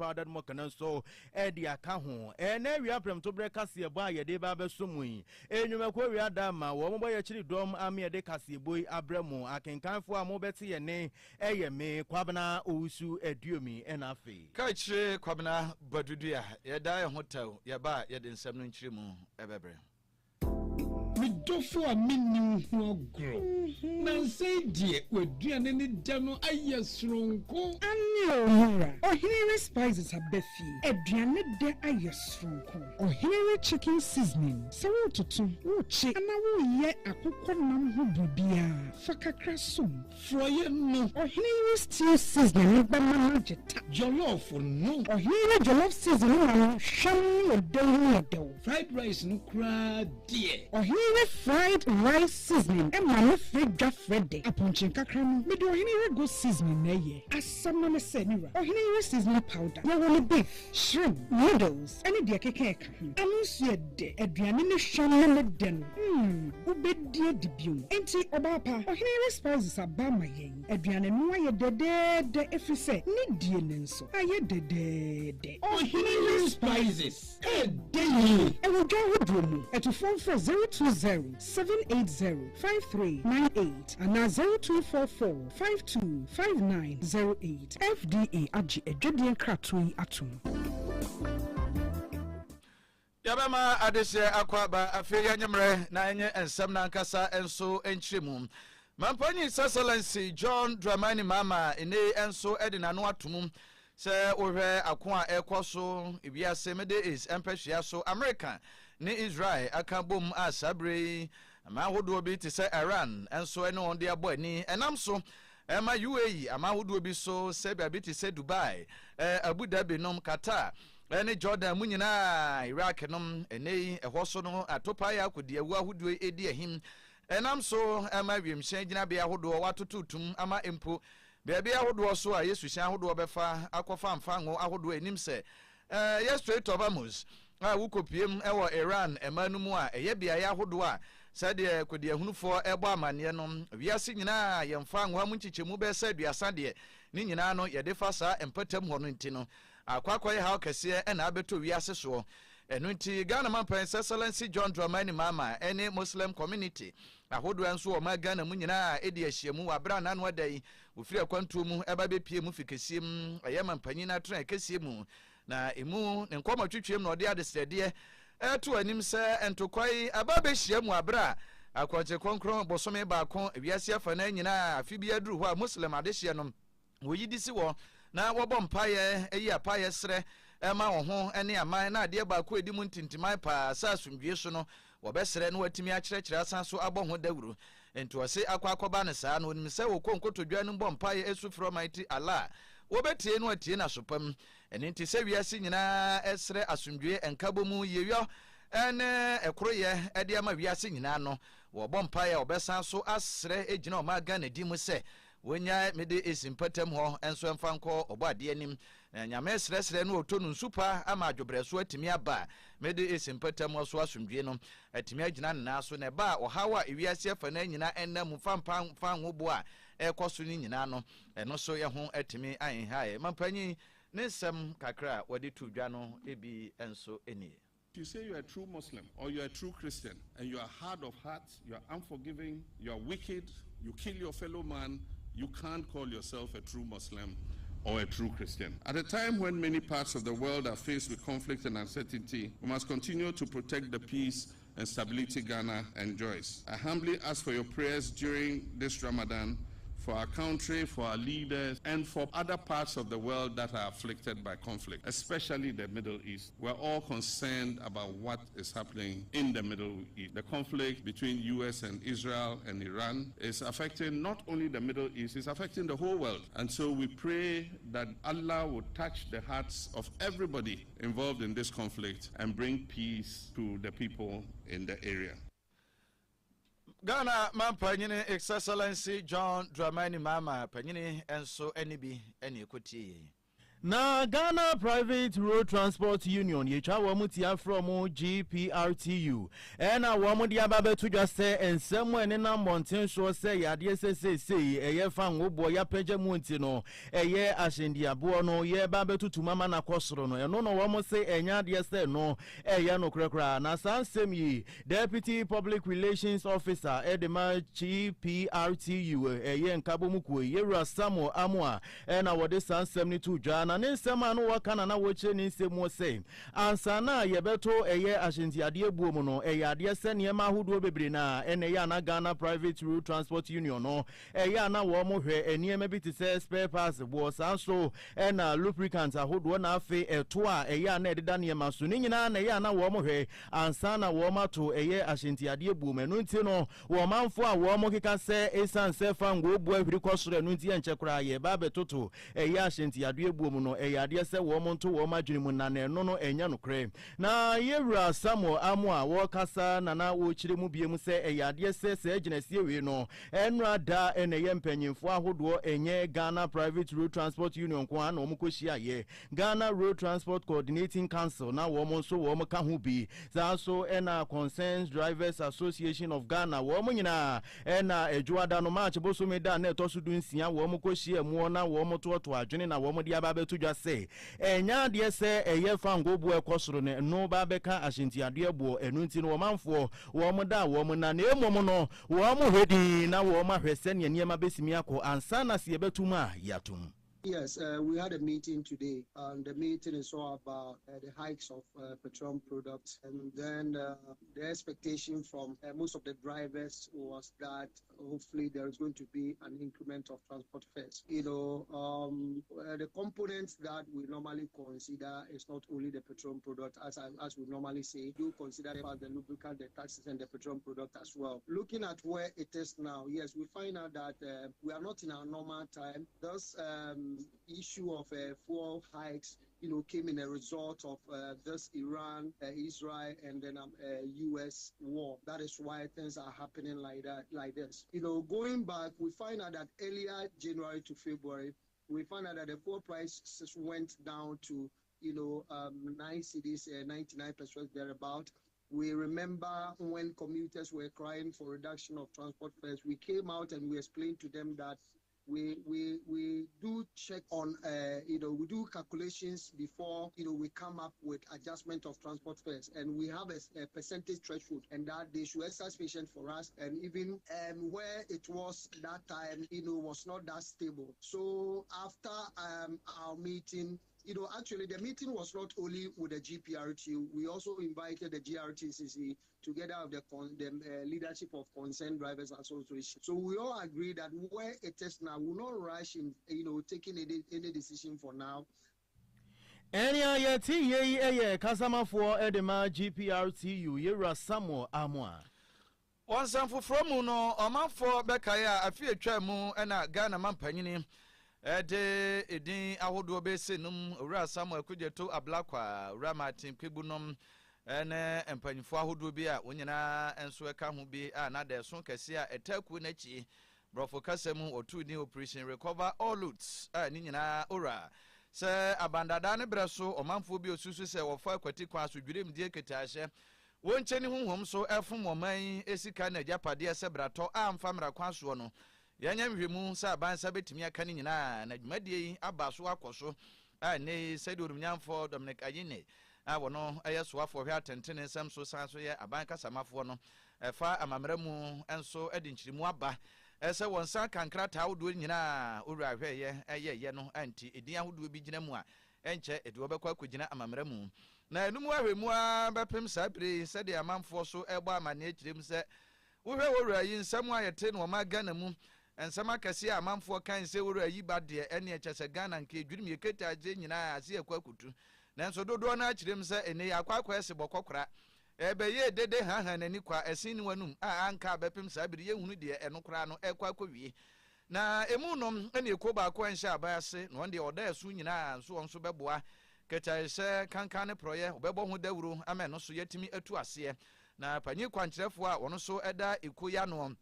powder mokana so edi aka ho na wi aprem to bre kase ebo ayede ba besomu yi enwuma ko wi adama wo mo ye chiri dom ame de kase boy abremu akenkanfo a mo beti ye ne eye me Kwabena Owusu Aduomi enafe Kaakyire Kwabena Badu dia ye da ye hotel ye ba ye de nsem no nkyire mu ebebre Midofo a minnu ho agro na say die waduane ne da no ayesronko anyo ohiri spices abefi aduane de ayesronko ohiri chicken seasoning so tutu uchi ana wo ye akukọ nam ho bibia fakakra som froye no ohiri stew seasoning ba mama jeta jollof no ohiri jollof seasoning na hwam odewo fried rice no kra die ohiri fried rice seasoning e ma free Friday apunchin kakram me do ohini go seasoning na ye asama me se ni ra ohini seasoning powder ya woni beef shrimp noodles any de keke ka amusu ye de aduane ne hwam ne de no ubedie dibio enti obapa ohini spices abama yen aduane no aye de efise ni die ne nso aye de ohini spices de e wo go hodromu eto phone for 020 780 5398 and 0244-525908 FDA Aji Ejodian Kratui Atum. Yabama adese akwaba afeya nyemre na enye ensem na nkasa enso enchiremu. Mampanyi Excellency John Dramani Mama ene enso edina no atum se ohwe akwa ekoso ibiase mede is empehia so America ne Israel aka bom asabre ama hodo bi te se Iran enso ene on de abani enam so ema UAE ama hodo bi so se bia bi te se Dubai Abu Dhabi nom Qatar ene Jordan mu nyina Iraq nom ene ehoso no atopa ya akodi awu ahodo edi ahim enam so ema wiemhyan gina bia hodo watotutum ama empo bia ahodo so a Yesu hyan ahodo befa akofa mfango ahodo enim se straight of Amos wukopiem ewo Iran emanumu a eye bia ya ahodo a sade kodi ahunufo ebo amane no wiase nyina yemfa anwa mu nchichemu be sa duasa de ni nyina no ye defa sa empatam ho no ntino akwakoye ha okese na abeto wiase so eno nti Ghana Mampan Excellency John Dramani Mama ene Muslim community ahodo enso o ma Ghana mu nyina edi ahyiemu wabra na no adai ofiri akwantu mu eba bepie mu fikesiem ayema mpanyin na tren ekesiem na emu ne nkoma twetwem na ode adesede eto anim se entokwai ababe hyiemu abra akwache konkron bosome baako wiase afa na nyina afibia duru ho a Muslim adehye no woyidisi wo na wobo mpaye eyi apaye sre ema wo ho ene aman na ade baako edi mu ntintimai pa sa asumdwie so no wobesre no watimi akyerɛkyerɛ asan so abɔ ho dawuru enti wose akwakoba ne saa no onim se wo konkotodwa no bɔ mpaye esu from mighty Allah wobetie no atie na sopam ene nti se wiase nyina esre asumdwie enkabomu yewio ene ekroye ede ama wiase nyina no wo bɔ mpaye obesan so asre egina o ma Ghana di mu se wonya mede esimpatam ho enso emfanko obade anim nyame sresre no otonu nsupa ama adwobreso atimi aba mede esimpatam so asumdwie no atimi agina nna so na ba ohawa ewiase afa na nyina enam fampa ho a ekoso ni nyina no eno so ye ho atimi anhae mampanyi ne nsem kakra wode tudwa no ebi enso eni. If you say you're a true Muslim or you're a true Christian and you are hard of heart, you are unforgiving, you are wicked, you kill your fellow man, you can't call yourself a true Muslim or a true Christian. At a time when many parts of the world are faced with conflict and uncertainty, we must continue to protect the peace and stability Ghana enjoys. I humbly ask for your prayers during this Ramadan for our country, for our leaders, and for other parts of the world that are afflicted by conflict, especially the Middle East. We're all concerned about what is happening in the Middle East. The conflict between US and Israel and Iran is affecting not only the Middle East, it's affecting the whole world. And so we pray that Allah will touch the hearts of everybody involved in this conflict and bring peace to the people in the area. Ghana Mampanyine Excellency John Dramani Mama Panyine enso enibi eni kotie Na Ghana Private Road Transport Union yetwa wamutia from GPRTU ena wamudi ababe tuja se ensemu enena monten so se yade se eye fan obo ya peje munti no eye ashendi abo no ye babe tutu mama na kosoro no eno no wamo se enya de se no eye no krakra na sansem yi Deputy Public Relations Officer edema GPRTU eye nkabo muku ye Samuel Amwa ena wode sansem ni tuja na nsema no wakana na woche ni nsemu se ansana yebeto eye ashinti ade ebuo no eye ade se ne ma hudo bebre na ene ya na Ghana Private Road Transport Union no eye na wo mo hwe eniema bi te se spare parts bo sanso ena lubricant ahodo na afe eto a eye na ededa ne ma so ni nyina na eye na wo mo hwe ansana wo mato eye ashinti ade ebuo me no nti no wo manfo a wo mo keka se esanse fa ngo obu ahwiri kosoro no nti enche kra ye ba betoto eye ashinti ade ebuo no eyade se wo monto wo madwene mu na no no enya no kre na yewura Samuel Amwa wo kasa na wo chire mu biem se eyade se agency we no enra da eneye mpanyimfo ahodo enye Ghana Private Road Transport Union ko na wo koshia ye Ghana Road Transport Coordinating Council na wo monso wo ka ho bi za so ena Concerned Drivers Association of Ghana wo nyina ena ejuada no match boso me da na etoso dunsia wo koshia mu na wo moto adwene na wo de aba betu say enya de se eye fango bu ekosoro ne no ba beka ashinti ade ebuo enu nti no manfo wo mo da wo mo na na emom no wo mo hwedi na wo ma hwese ne niema besimi akọ ansa na se betum a yatum. Yes, we had a meeting today, and the meeting is all about the hikes of petroleum products, and then the expectation from most of the drivers was that hopefully there is going to be an increment of transport fares. You know, the components that we normally consider is not only the petroleum product, as we normally say, do consider the lubricant, the taxes, and the petroleum product as well. Looking at where it is now, yes, we find out that we are not in our normal time. Thus, issue of fuel hikes, you know, came in a result of this Iran, Israel, and then U.S. war. That is why things are happening like that, like this. You know, going back, we find out that earlier January to February, we found out that the fuel prices went down to, you know, 9 cedis, 99 pesos thereabout. We remember when commuters were crying for reduction of transport fares, we came out and we explained to them that we do check on, you know, we do calculations before, you know, we come up with adjustment of transport fares, and we have a percentage threshold, and that they should exercise patience for us, and even where it was that time, you know, was not that stable. So after our meeting, you know, actually the meeting was not only with the GPRTU, we also invited the GRTCC together with the leadership of Concerned Drivers Association. So we all agree that where it is now, we will not rush in, you know, taking any decision for now. Enya yeti ye kasama for edema GPRTU yewura Samuel Amwa. Wansanfo from no omanfo bekaya afie twa mu na Ghana mampanyini ede edin ahodo bese num owura Samuel kujeto ablakwa owura Martin Kwebunom ene empanyifo ahodo bi a wonyina enso eka ho bi a na da so kase a etaku na chi brofo kasem otu ni operation recover all loot a ni nyina ora se abandada ne breso omanfo bi osusu se wofa akwati kwa asodwirem die ketahye woncheni honhom so efom oman esika na japade se brato amfa mra kwa so no yanya hwemu se abansa betimi aka ni nyina na dwumadie yi abaso akoso a ne sedorum nyamfo Dominic Ayine a wono ayeso afo hwe atentene nsam so sanso ye abanka samafo no efa amamramu enso edinchirimu aba ese wonsa kankrata wodo nyina owura hwe ye no anti edin ahodo bi gina mu a enche edu obekwa akogina amamramu na enum ahwemu a bepem sabre se de amamfo so ebo amane ekirem se wohwe owura yi nsam ayete no ma Ghana mu ensam akase amamfo kan se owura yi bade ene echese Ghana nke edwurum yeketa age nyina ase ekwa kutu nanso dodo na akirem se ene yakwakwa ese bokokora ebe ye dede ha nani kwa esin wanum a anka bepem sabre ye hunu de enokora no ekwa kowie na emu nom ene ekoba akwa nsha abayase no de oda esu nyina nso onso beboa ketaise kankane proye obebo ho dawuro ama no so yetimi atu ase na panyi kwankyerefo a wono so eda ekoya no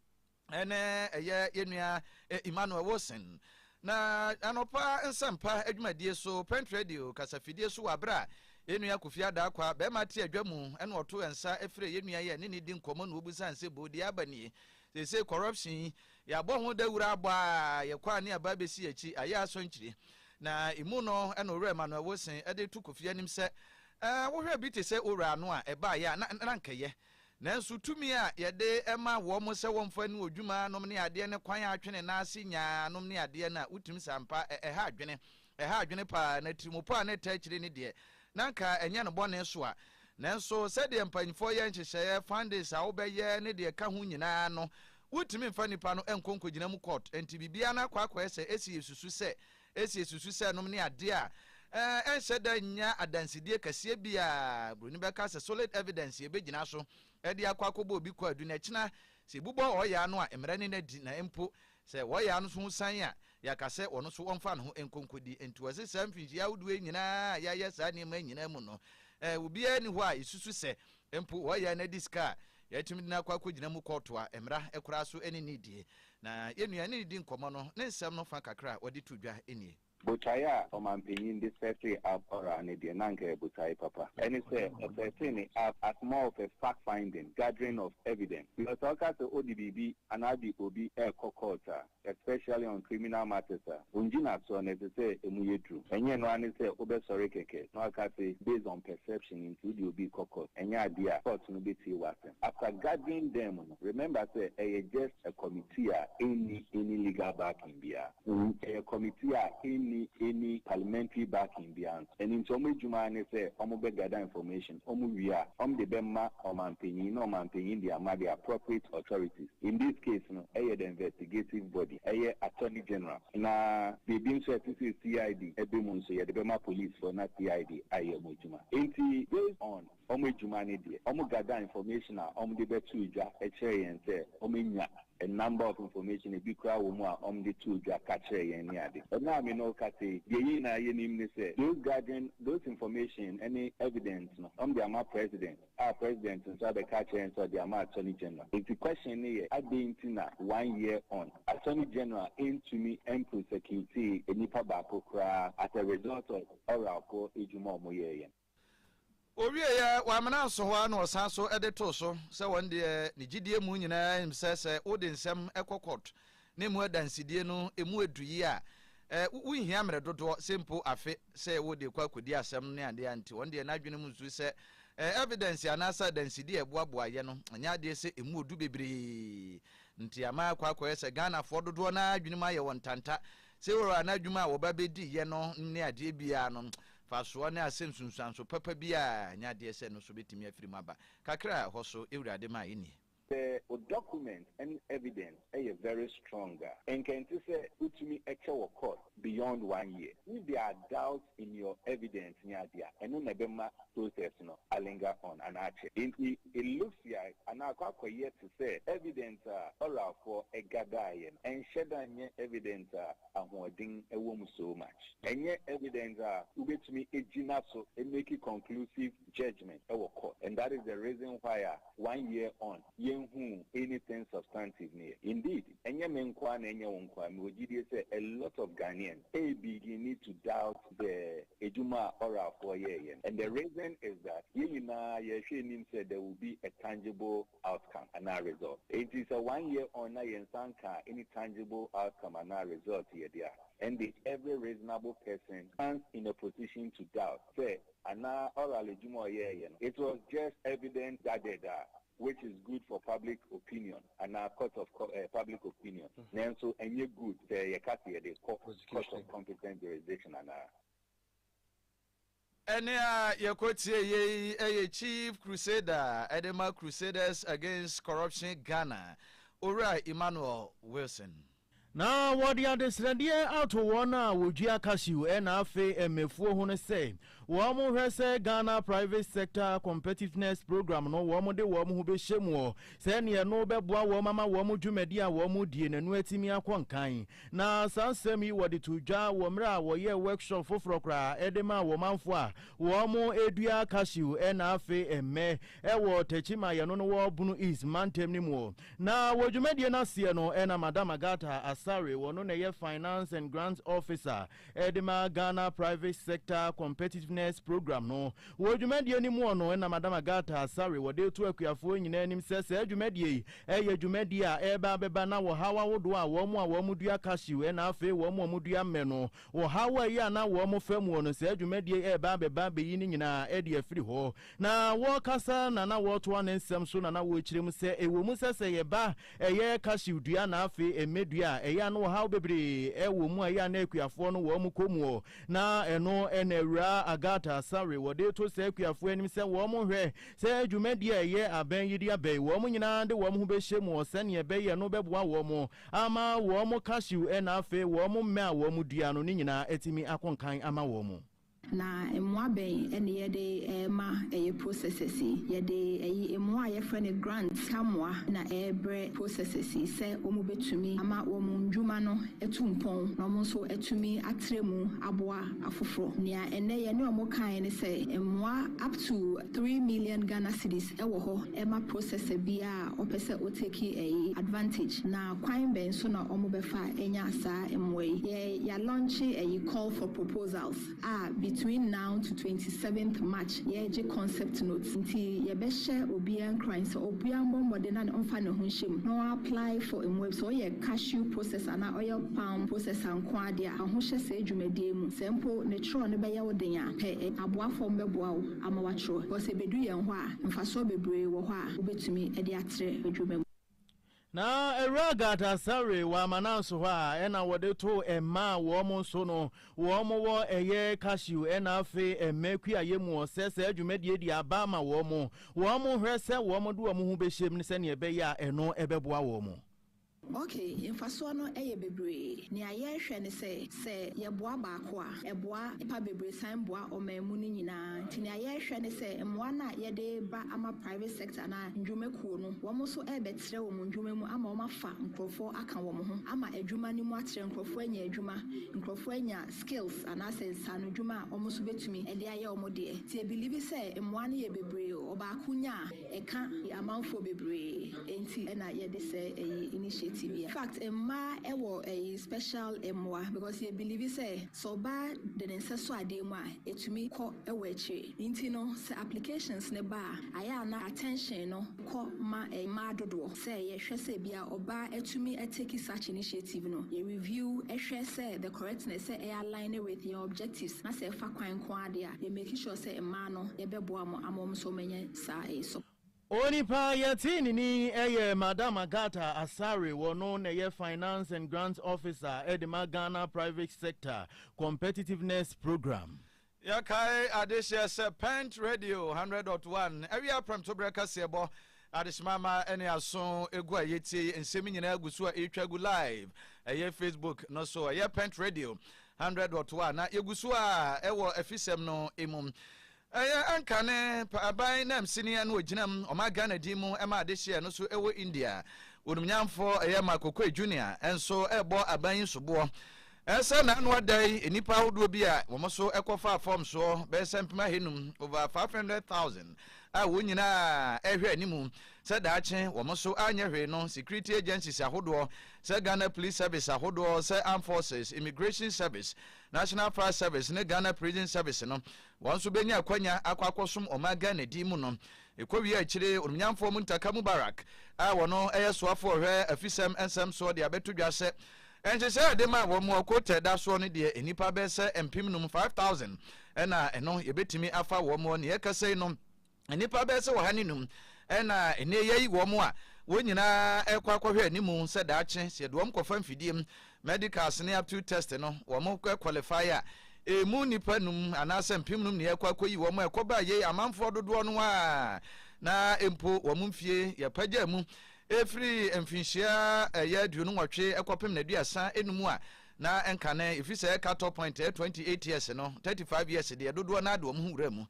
ene eye yenua Emmanuel Wilson na anopa nsampa adwumadie so print radio kasafidie so wabra enua kofia da kwa be ma te adwamu ene oto ensa efre yenua ye ne ne di nkomo na obusan se bodi abani se corruption ya bo ho dawura agba ye kwa ne aba besi achi aya aso nchiri na imu no ene owura Emmanuel Wosen ede tu kofia nim se wo hwe bi te se owura no a eba ya na nkeye nanso tumi a yede ema wo mo se wo mfa ne odwuma nom ne ade ne kwan atwene na ase nya nom ne ade na utim sampa ha adwene pa na trimopo a ne ta chire ne de nanka enye no bone so a nanso se de mpanyfo ye nhyehye funds a wo be ye ne de ka ho nyina no utimi mfa nipa no enkonko gina mu court enti bibia na kwa ese esusu se nom ne ade a enhyeda nya adansidie kase bia broni be ka se solid evidence ye be gina so edi akwakobo obi kwa adu na kina se bubo oya no a emre ne na di na empo se woya no so san a yakase ono so omfa no enkonkodi enti wase samfinji ya wudu enyina ya sa ne ma nyina mu no obi ani ho a isusu se empo woya na diska yatimi na kwako gina mu koto a emra ekura so eni nidie na yenua ne di nkomo no ne nsem no fa kakra odi tudwa eni Butaya Omampiyin this factory up or an Nanke Butai Papa. And it's as more of a fact finding, gathering of evidence. We are talking to ODBB and RDOB air kokota, especially on criminal matters. Unjina so necessary emuyetru. And yen one is obe sorry keke. No akase based on perception into the OB kokot. And ya idea court no be wasen. After gathering them, remember say just a committee any legal backing bia. A committee any parliamentary backing beyond. And in some Jumane say, Omobe gather information, Omuria, the Bema, Omanpin, the appropriate authorities. In this case, the investigative body, Attorney General. Now, the being said to CID, Ebimun say, the Bema police for not CID, Mujuma. Based on Omo Jumane, Omo gather information, the Betuja, a cherry and say, Ominya. A number of information a big crowd the two Kaakyire and Yadi. But now we know Kati, those information, any evidence the Ama president, our president and the Kaakyire and the Ama Attorney General. It's the question here, I've been 1 year on. Attorney General into me and prosecute a Nipa Bakokra as a result of Oracle Ejumo Moye. Owie ya wamana so ho na osan so edito so se won de ni gidie mu nyina im se odi nsem ekokot ne mu adansidie no emu eduyi a wo hia mere dodo simple afe se wo de kwakodi asem ne ade anti won de na adwene mu su se evidence anasa dansidie eboaboa ye no anya de se emu odu bebre nti ama kwakwa se Ghana fo dodo na adwene ma ye won tanta se wo na adwuma wo ba bedi ye no ne ade bia no faso na asem sunsuanso papa bia nya de se no so betimi afiri maba kakra hoso ewurade ma yini the document and evidence are very stronger and can say utumi echo court beyond 1 year. If there are doubts in your evidence near there and no nebema process no alinga on an archer. It looks like and I quite yet to say evidence oral for a gadayan and shedanye evidence aholding a woman so much. And yet evidence ubetumi ejina so and make a conclusive judgment our court. And that is the reason why 1 year on anything substantive near. Indeed, a lot of Ghanaians begin to doubt the Ejuma oral for year. And the reason is that Yeshin said there will be a tangible outcome and a result. It is a 1 year on any tangible outcome and a result here there. And every reasonable person stands in a position to doubt. Say, oral Ejuma it was just evidence that which is good for public opinion and our court of public opinion. And so, and you're good, the court of competent jurisdiction and ye Chief Crusader, Edema Crusaders Against Corruption Ghana, Owusu Emmanuel Wilson. Now, what the other said, out to one would Kaakyire and Afe and Mefu Hone say, Wamo has Ghana private sector competitiveness program, no woman de woman who be shemo, send ye no beboa womama womu jumedia womu dien and wetimia quankai. Now, some semi what the tuja womra wo ye workshop for frokra, edema womanfwa, womo Edua Kaakyire and Afe and me, ewo techima yanono bunu is mantem nimo. Now, what you media na siano and Madame Agata as Asare wono na ye finance and grants officer Edema Ghana private sector competitiveness program no wo dwumadi animu ono na Madam Agatha Asare wode to akuafo nyina anim se dwumadi ye dwumadi a eba beba na wo hawa wodo a wo mu dua cashew na afi wo mu dua mmeno wo hawa yi ana wo mu famu ono se dwumadi eba beba be yi nyina ede afiri ho na wo kasa na wo to nsem so na wo kirem se ewo mu se ye ba eye cashew dua na afi emedua eya no hawo bebre ewo mu eya na akuafo no wo mu komu na eno enewura Agatha Asare wode to se akuafo anim se wo mu hwe se dwumadi ye aban yidi abai wo mu nyina de wo mu be hyemu se ne be ye no beboa wo mu ama wo mu cashew na afi wo mu me a wo mu dua no ni nyina etimi akonkan ama wo mu na emwaben ene yede ma processes yede emwa ye friend grant kamwa na ebre processes se omu betumi ama omu ndwuma no etumpon na omu so etumi atremu aboa afoforo nia ene ye ne omu kan ne se emwa up to 3 million Ghana cedis ewo ho ema process bia opese oteki advantage na kwan ben so na omu befa enya asa emwe ya launch call for proposals between now to 27th March, ye concept notes. Until ye be share obian crime, so obian bomb na onfa ne hunshim. No apply for a web, so ye cashew process and oil palm process and quadia. And who shall say jumedium? Simple, natural, ne be yawdenya. Hey, abwa from beboa, amawatro. Was a bedu yan wa, and faso be brave, wa, ubet to me, ediatre, jumem. na Agatha Asare wa mananso ha ena wode to ema wo mo so no wo mo wo eye cashew ena afi emeku ayemu osese adwumadi edi aba ma wo mo hwe se wo mo do wo mo hu be hyem ne se ne ebe ya eno ebeboa wo mo. Okay, infaso no eye bebre ni aye hwe ne se ye boa baako a eboa ipa bebre san boa omamu ni nyina nti ni aye hwe ne se emwa na ye de ba ama private sector na ndwumekuo no wo mo so ebetre wo mo ndwumemu ama wo mafa nkrofo aka wo mo ho ama adwuma ni mu atre nkrofo anya adwuma nkrofo anya skills ana sensa no adwuma wo mo so betumi e de aye wo mo de ti believe say emwa na ye bebre obaako nya eka amanfo bebre enti na ye de se initiative. In fact, Emma ewo a special emwa because you believe say so bad the necessary adema etumi ko eweche. Intino se applications ne ba aya na attention no ko ma ma dodo say ye hwe say bia oba etumi take such initiative no ye review hwe say the correctness say e align with your objectives na say fa kwan ko ade a ye make sure say emma no ye beboa mo amom so menye sa so Onipa yatini ni eye Madam Agatha Asare wono na ye finance and grants officer Edema Ghana private sector competitiveness program. Yakai adeshe se Pent Radio 100.1 area from Tobreka sebo adeshmama ene aso egu ayeti ensemi nyina agusu a etwagu live eye Facebook no so eye Pent Radio 100.1 na egusu a ewo efisem no emum ankane abai nam senior no ginam Ghana dimu ema adehye no so ewo India onumnyamfo makoko junior enso ebo aban sobo esa na no dai enipa hodo bi a wo so ekofa form so be sempima henum over 500,000 a wonyina ehwe animu se daache wo so anya hwe no security agencies ahodo se Ghana police service ahodo se armed forces immigration service national fire service ne Ghana prison service no wonso benya akwanya akwakosom Ghana dimu no ekowi akire onumnyamfo muntaka Mubarak a wono eyesoafo hwe afisem ensem so de abetodwa se enje se de ma wo mo kote da so ne de enipa be se empim num 5,000 ena eno yebetimi afa wo mo ne yakase no enipa be se wo haninum ena ene yeyi wo mo a wonyina ekwakwohwe animu se daache se do mkofa mfidiem medicals ne up to test no wo mo qualify a emu nipa num anase mpim num ne yakwakoyi wo mo ekoba ye amanfo dodo no a na empo wo mo mfie yapagya mu efri emfinhia ya duonu nwatwe ekopem na duasa enumu a na enkane ifise cut point 28 years no 35 years de dodo na ado mu hura mu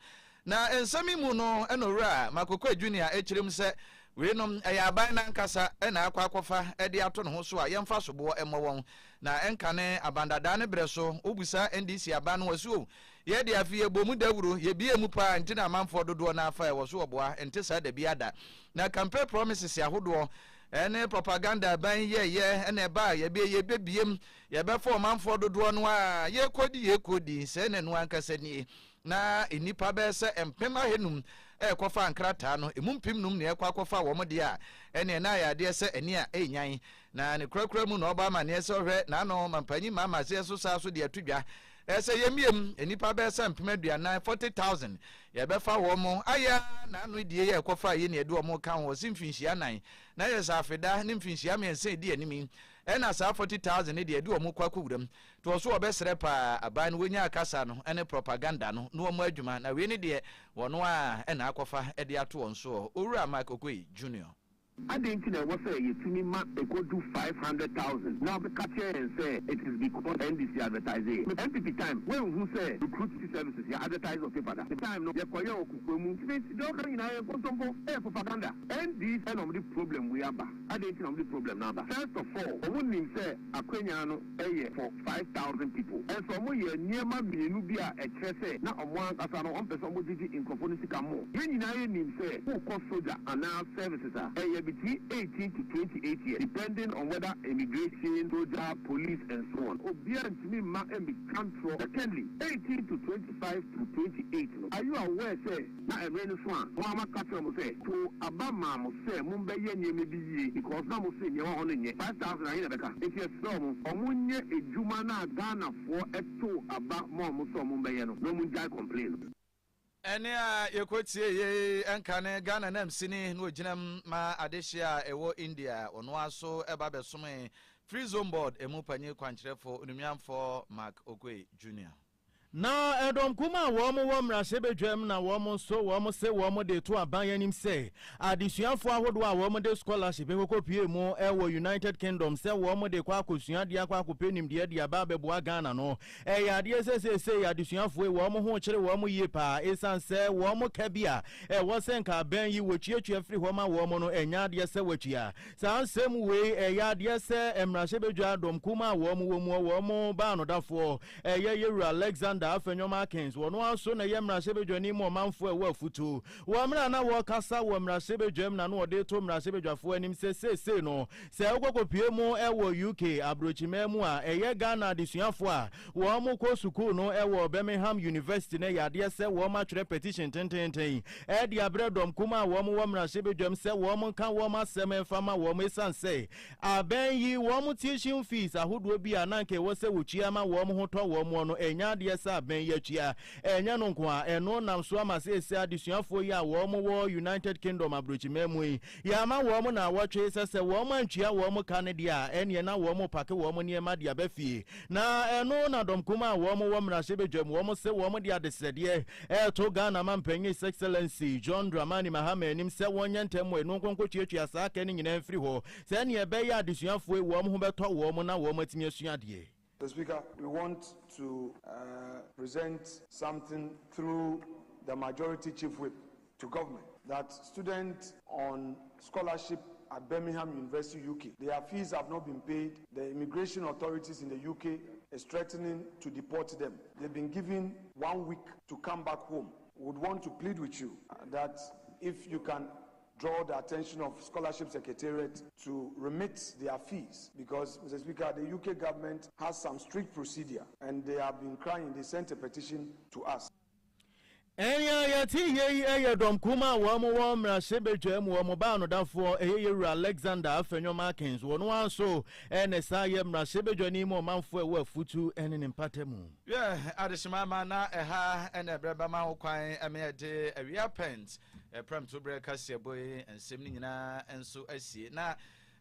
na ensami mu no enowura makoko junior ekirem se we no aban na nkasa na akwakofa de ato no ho so a yemfa sobo emowon na enkane abandada ne breso obusa NDC aban no wasu ye de afie bomu dawuro ye bie mu pa ntina amanfo dodo na afa e waso oboa ente sa da biada na campaign promises ahodo ene propaganda ban ye ene ba ye be biem ye be for manfo dodo no a ye kodi se ne no ankasa ni na enipa be se empema henum kofa ankrata no emumpim num ne kofa wo mode a ene na ya de se eni a enyan na ne krakra mu no ba ma ne se hwe na no mampanyi mama se so sa so de atudwa ese yemiem enipa be se empema aduana 40,000 ye be fa wo mo aya na no die ye kofa ye ne de wo mo kan wo simfinhia nan na ye sa afeda ne mfinhia me ense de animi ena sa 40,000 ne de wo mo kwakuwuram to so obesere pa aban wonya akasa no ene propaganda no no mo adwuma na we ne de wono a ena akofa e de ato won so owura Mark Okoi Junior. I didn't know what say you to me go do 500,000. Now the Kaakyire and say it is because NDC advertising. MPP time when who say recruit services you advertise on paper. The time no yakoyo okukwemu. Don't carry na propaganda. And this kind of the problem we have. I didn't know the problem now. First of all, wouldn't say Akwenya no for 5,000 people. And so mo ye niema mienu bia e kire na omwan kasa no on person mo digi in component kamo. Yen na ye nim say who cost soldier and now services between 18 to 28 years, depending on whether immigration, soldier, police, and so on. Obia and me ma and be control. Secondly, 18 to 25 to 28. Are you aware, say, na a rainy swan? Mama Kaakyire mo say to Abama mo say Mumbai ye maybe because now mo say you are on 5,000 a year. If you saw Omunye a Jumana Ghana for a two about more so Mumbai no Munjai complain. Ene a yekotie ye enkane Ghana na msini no ginam ma adehia ewo India ono aso eba besome free zone board emu panye kwankyerefo onumiamfo Mark Okoi Junior. na edom kuma wo mra sebedwam na wo so wo se wo de to aban yanim se adisuafo ahodo a wo de scholarship ekopie mu ewo United Kingdom se wo de kwa akosua de akwa akopenim de de aba beboa Ghana no ya de se adisuafo wo ho kire wo yie pa esan se wo kabia wo se nka ban yi wochietue free ho ma wo no enya de se wachia san sem we ya de se emra sebedwa dom kuma wo ba no dafo ye Alexander Afenyoma Kings wono aso na yemra sebedwani mo manfo e wafutu wo mra na wo kasa wo mra sebedwam na no de to mra sebedwafo anim se no se okokopie mu e wo UK abrochimemu a eye Ghana adisuafo a wo mo ko school no e wo Birmingham University na yade se wo ma twere petition tententen e de abredom kuma wo mra sebedwam se wo mo kan wo ma seme fama wo mo esanse aben yi wo mo tuition fees ahodo bi ananke wo se wochia ma wo mo ho to wo mo no enya de ben yachia enya no kwa eno nam so amase ese adisuafo yi a wo United Kingdom abrochimemu ya ma wo na watwe sese wo antwia wo kan de a ene na wo pake wo niema de abafie na eno na domkuma wo mra sebedwam wo se wo de adesede to Ghana mampanyi excellency John Dramani Mahama enim se wonya ntem eno konkotuatua saa ka ne nyina mfiri ho se ne ebe ya adisuafo wo ho beto wo na wo matimi asuade. Mr. Speaker, we want to present something through the majority chief whip to government that students on scholarship at Birmingham University, UK, their fees have not been paid. The immigration authorities in the UK is threatening to deport them. They've been given 1 week to come back home. We would want to plead with you that if you can draw the attention of Scholarship Secretariat to remit their fees, because, Mr. Speaker, the UK government has some strict procedure and they have been crying. They sent a petition to us. Enya yati ye dom kuma wo mra sebedwam wo ba no dafo Alexander Afenyoma Kings wono anso ene sa ye mra sebedwani mo manfo e wafutu ene ne mpatemu adeshima ma na eha ene breba ma ho kwan emede awia pent prem to break Kaakyire boy ensem ni nyina enso asie na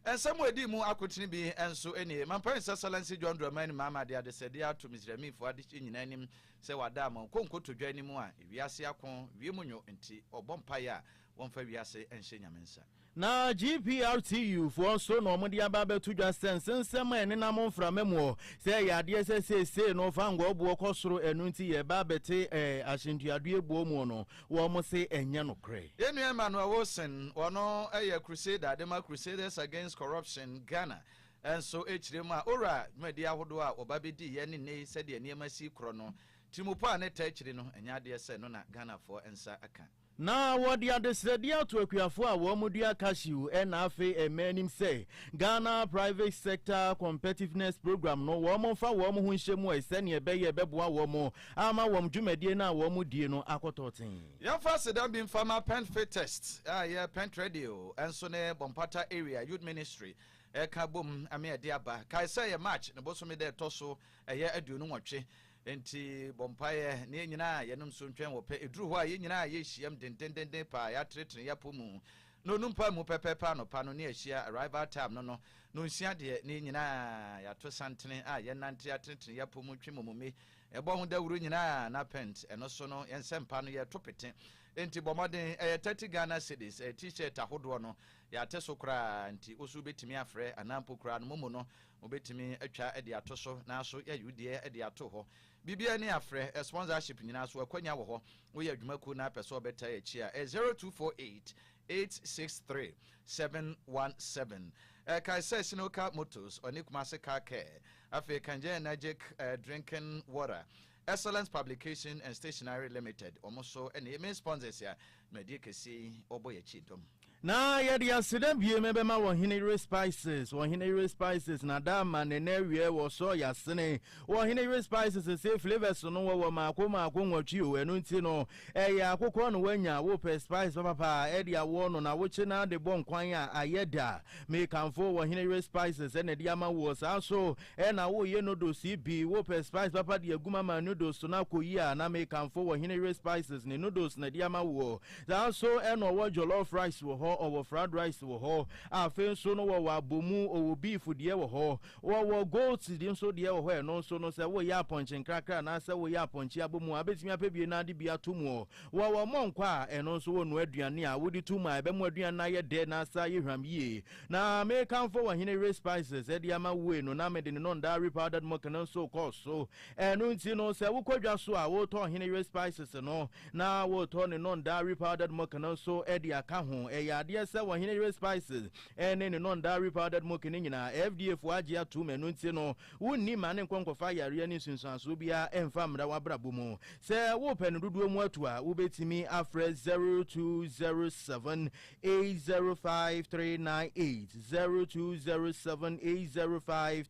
ensem edi mu akotini bi enso eni mampan sasalansi John Dramani mama de adesede ato misrami fo ade nyina nim se wada ma konkoto dwani mu a wiase akon wiemunyo enti obompa ya wonfa wiase enhye nyamensa na GPRTU for so no mo dia ba betu dwa sensensem ene na mo mframemu se ya de se no fa ngo obo kosoro enu nti ye ba bete ahyentuado ebuo mu no wo mo se enye no kre yenu Emmanuel Wilson wono crusader Dema Crusaders Against Corruption Ghana enso echiremu a ora media hodo a obabedi ye ne sede niema si kro no timupo a ne ta echiri no enya de se no na Ghana for ensa aka na what the adesredia to akuafo a wo mudua cashew and afi emanim say Ghana private sector competitiveness program no wo mo fa wo mo hu nhemu esene ebeye beboa wo mo ama wo dwumadie na wo mo die no akototen ya fa sedan bi farmer pen fit test ya pen radio enso ne bompata area youth ministry eka bom ame ade aba kai say match ne boso me de toso eye aduonu nwotwe enti bompaye ne nyina yenom so ntwen wo pe eduru ho a ye nyina ye hyiam dendendenden pa ya tretre ya pomu no numpa mu pepepa no pa no ne ahia arrival time no nsia de ne nyina ya to santene a ye nante ya tretre ya pomu twemomome ebo ho dawuru nyina na pent eno so no yensempa no ye topete enti bomoden 30 Ghana cedis t-shirt ahodo no ya teso kra enti osu betimi afre anampo kra no momo no obetimi atwa ade atoso na so ya yudie ade ato ho bibia ni afre sponsorship nyina so akwanya wo ho wo ya adwumaku na pese obeta ya chi a 0248 863 717 Kaakyire Sinoka Motors Onikumase Kaakyire Afe Kanje Energetic Drinking Water Excellence Publication and Stationery Limited almost any main sponsors here medikesi oboye chidom na yedi asida bie mebema wo Kaakyire spices wo Kaakyire spices na dama ne nawie wo so yasene wo Kaakyire spices say flavors no wo makoma nwatwi o enu nti no ya akokọ no wanya wo per spice papa edi awo no na wo chi na de bon kwan a ayeda me kanfo wo Kaakyire spices ene di ama wo sa so na wo ye no do si bi wo per spice papa de aguma ma noodles na koyi a na me kanfo wo Kaakyire spices ne noodles na di ama wo sa so eno wo jollof rice wo or fried rice wo ho afen so no wo abomu o beef de wo ho wo goat de so de wo ho no so no se wo ya ponche krakra na se wo ya ponche abomu abetimi apebie na de bia tomu wo monkwa eno so wo no aduane a wo di tumu a be mu aduane na ye de na sa ye hwam ye na me kan for wo Kaakyire spices e de ama we no na me de no dairy powdered milk no so cost so eno nti no se wo kwadwa so a wo to Kaakyire spices no na wo to ne non dairy powdered milk no so e de aka ho e ya de se wo Kaakyire spices ene ne non dairy powdered milk ni nyina FDA fo age ato menu nti no wonni ma ne nkonkofa yare ni sunsanso bia emfa mra wabrabo mu se wo penu duduo mu atu a wo betimi afre 0207 805398 0207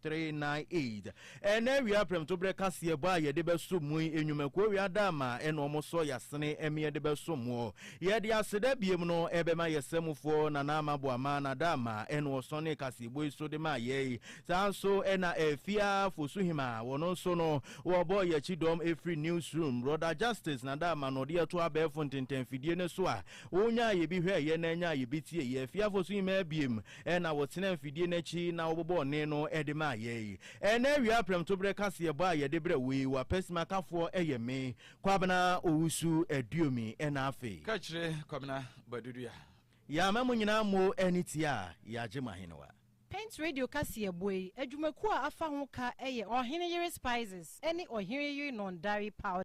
805398 ene wi aprem to bre kase ebo a ye de beso mu enwumako wi adama ene omoso yasene eme de beso mu ye de aseda biem no ebema yesemufo na nama boama na dama eno osone kasebo iso de ma ye sanso ena efia fosuhima wono so no wo boy ye chidom every newsroom brother justice na dama no de to abefo ntentenfidie ne so a wonya ye bi hwe ye na nya ye bitie ye efia fosuhima biem ena wotena mfidie na chi na obobo ne no ede ma ye ena wi aprem to bre kase bo a ye de bre we wa pesima kafo eyeme kwabena Owusu Aduomi ena afi Kaakyire kwabena Badu ya mamu nyina mo enitia ya jemahinwa Paint Radio Kaakyire boy adwumaku a afa ho ka eye Kaakyire spices ene Kaakyire non dairy powder